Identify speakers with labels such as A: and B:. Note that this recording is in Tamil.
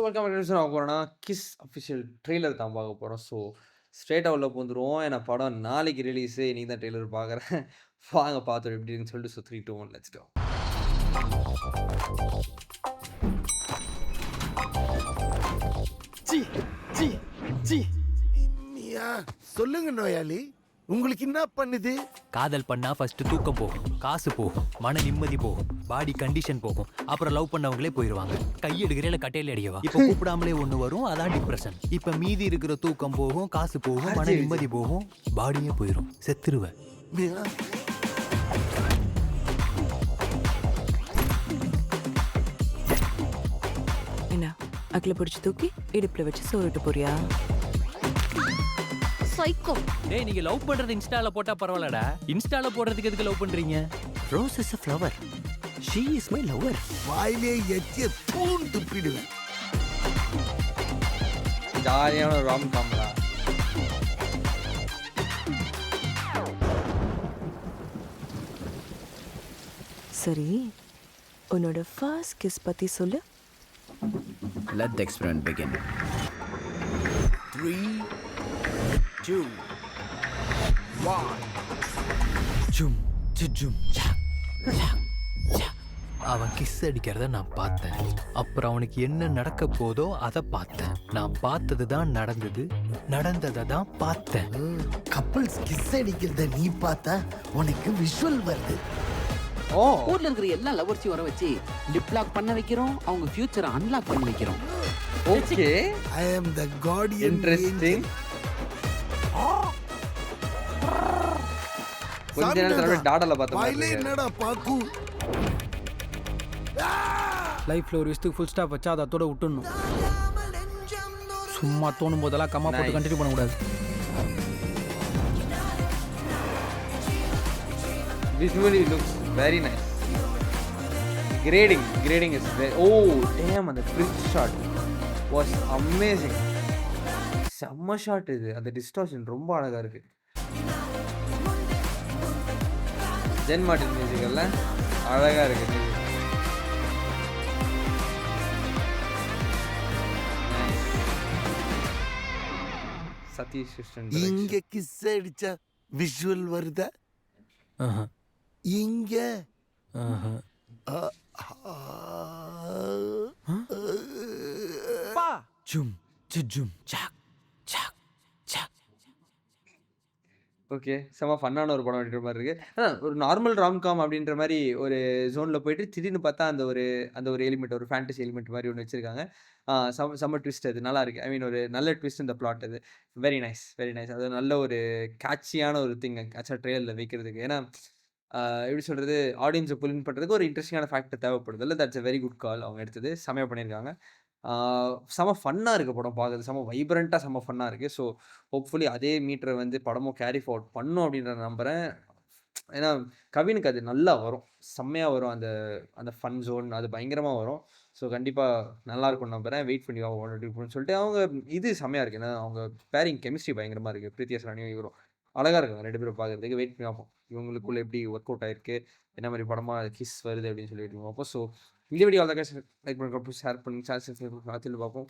A: வெல்கம் பார்க்க போறோம்னா, கிஸ் அஃபிஷியல் ட்ரெய்லர் தான் பார்க்க போறோம். ஸோ, ஸ்ட்ரெய்ட்டா உள்ள பூந்துருவோம். ஏன்னா படம் நாளைக்கு ரிலீஸு. இன்னைக்கு தான் ட்ரெய்லர் பார்க்குறேன். வாங்க பார்த்துட்டு எப்படி இருக்குன்னு சொல்லிட்டு 3, 2, 1 லெட்ஸ் கோ.
B: சி சி சி
C: இம்மியா சொல்லுங்க நோயாளி, உங்களுக்கு என்ன பண்ணுது?
B: காதல் பண்ணா ஃபர்ஸ்ட் தூக்கம் போகும், காசு போகும், மன நிம்மதி போகும், பாடி கண்டிஷன் போகும், அப்புறம் லவ் பண்ணவங்களே போயிடுவாங்க. கையெடுக்கிறேல கட்டையில அடிக்கவா? இப்ப கூப்பிடாமலே ஒண்ணு வரும், அதான் டிப்ரெஷன். இப்ப மீதி இருக்கிற தூக்கம் போகும், காசு போகும், மன நிம்மதி போகும், பாடியே போயிடும், செத்துருவ.
C: மியா,
D: என்ன அக்கில பிடிச்சு தூக்கி இடுப்புல வச்சு சோறிட்டு போறியா? சைக்கோ.
B: டேய், நீங்க லவ் பண்றது இன்ஸ்டால போட்டா பரவாயில்லடா. இன்ஸ்டால போடுறதுக்கு எதுக்கு லவ் பண்றீங்க? Rose is a flower. She is my lover.
C: வாயிலே எச்சிய தூண் துப்பிடுவேன்.
A: ஜாலியான ஒரு ராம் காம்டா.
D: சரி, உன்னோட ஃபர்ஸ்ட் கிஸ் பத்தி சொல்லு.
E: Let the experiment begin. 3, 2, 1.
B: ஜும் ஜும் சாக் சாக் சாக். அவன் கிஸ் அடிக்கிறத நான் பார்த்தேன். அப்புறம் அவனுக்கு என்ன நடக்க போதோ அதை பார்த்தேன். நான் பார்த்தது தான் நடந்தது, நடந்ததை தான் பார்த்தேன்.
C: கப்பல்ஸ் கிஸ் அடிக்கிறத நீ பார்த்தா உனக்கு விஷுவல் வருது.
A: ஓ,
E: ஊர்ல இருக்கிற எல்லா லவர்ஸையும் வர வச்சு லிப் லாக் பண்ண வைக்கிறோம், அவங்க ஃபியூச்சரை அன்லாக் பண்ணி வைக்கிறோம்.
A: ஓகே.
C: ஐ அம் த கார்டியன்.
A: இன்ட்ரஸ்டிங். கொஞ்ச நேரத்துல அப்படியே டாடல பார்த்த மாதிரி
C: வாயிலே
A: இருக்கு.
C: என்னடா பாக்கு?
F: லைஃப்ல ஒரு விஷயத்துக்கு ஃபுல் ஸ்டாப் வச்சா அதை அதோட விட்டுடணும். சும்மா தோணும் போதெல்லாம் கம்மா போட்டு
A: Nice.
F: கண்டினியூ பண்ணக்கூடாது.
A: Visually looks very nice. Grading is very. Oh, damn! அந்த fridge shot was amazing. செம்ம ஷாட் இது. அந்த distortion ரொம்ப அழகா இருக்கு. ஜென் மார்டின் மியூசிக்கல்ல அழகா இருக்கு music. Nice. சதீஷ் கிருஷ்ணன்
C: இங்க கிஸ் அடிச்சா விஷுவல் வருதா?
B: ஆஹா,
C: இங்க
B: ஆஹா. ஜும் ஜும் சாக் சாக் சாக்.
A: ஓகே. செம்ம ஃபன்னான ஒரு படம் அப்படின்ற மாதிரி இருக்கு. அதான் ஒரு நார்மல் ராம்காம் அப்படின்ற மாதிரி ஒரு ஜோன்ல போயிட்டு திடீர்னு பார்த்தா அந்த ஒரு எலிமெண்ட், ஒரு ஃபேண்டஸி எலிமெண்ட் மாதிரி ஒன்று வச்சிருக்காங்க. செம்ம ட்விஸ்ட் அது நல்லா இருக்கு. ஐ மீன் ஒரு நல்ல ட்விஸ்ட் இந்த பிளாட் அது. Very nice, very nice. அது நல்ல ஒரு கேட்சியான ஒரு திங் ஆக்சுவலாக ட்ரெயிலரில் வைக்கிறதுக்கு. ஏன்னா எப்படி சொல்றது, ஆடியன்ஸை புல் பண்ணுறதுக்கு ஒரு இன்ட்ரெஸ்டிங்கான ஃபேக்டர் தேவைப்படுது இல்லை. That's a very good call. அவங்க எடுத்தது செமையாக பண்ணியிருக்காங்க. செம ஃபன்னாக இருக்குது படம் பார்க்குறது. செம வைப்ரண்ட்டாக செம ஃபன்னாக இருக்குது. ஸோ ஹோப்ஃபுல்லி அதே மீட்டரை வந்து படமும் கேரி ஃபார்வர்ட் பண்ணும் அப்படின்ற நம்புகிறேன். ஏன்னா கவினுக்கு அது நல்லா வரும், செம்மையாக வரும். அந்த அந்த ஃபன் ஜோன் அது பயங்கரமாக வரும். ஸோ கண்டிப்பாக நல்லாயிருக்கும்னு நம்புகிறேன். வெயிட் பண்ணி வாங்க சொல்லிட்டு அவங்க இது செம்மையாக இருக்குது. ஏன்னா அவங்க பேரிங் கெமிஸ்ட்ரி பயங்கரமாக இருக்குது. பிரீத்தியா சரணியும் இவரும் அழகாக இருக்காங்க ரெண்டு பேரும் பார்க்குறதுக்கு. வெயிட் பண்ணி பார்ப்போம் இவங்களுக்குள்ள எப்படி ஒர்க் அவுட் ஆயிருக்கு, என்ன மாதிரி படமாக கிஸ் வருது அப்படின்னு சொல்லிட்டு பார்ப்போம். ஸோ இந்த வீடியோ லைக் பண்ணுங்க, ஷேர் பண்ணுங்க, சேனல் சப்ஸ்கிரைப் பண்ணுங்க. பார்ப்போம்.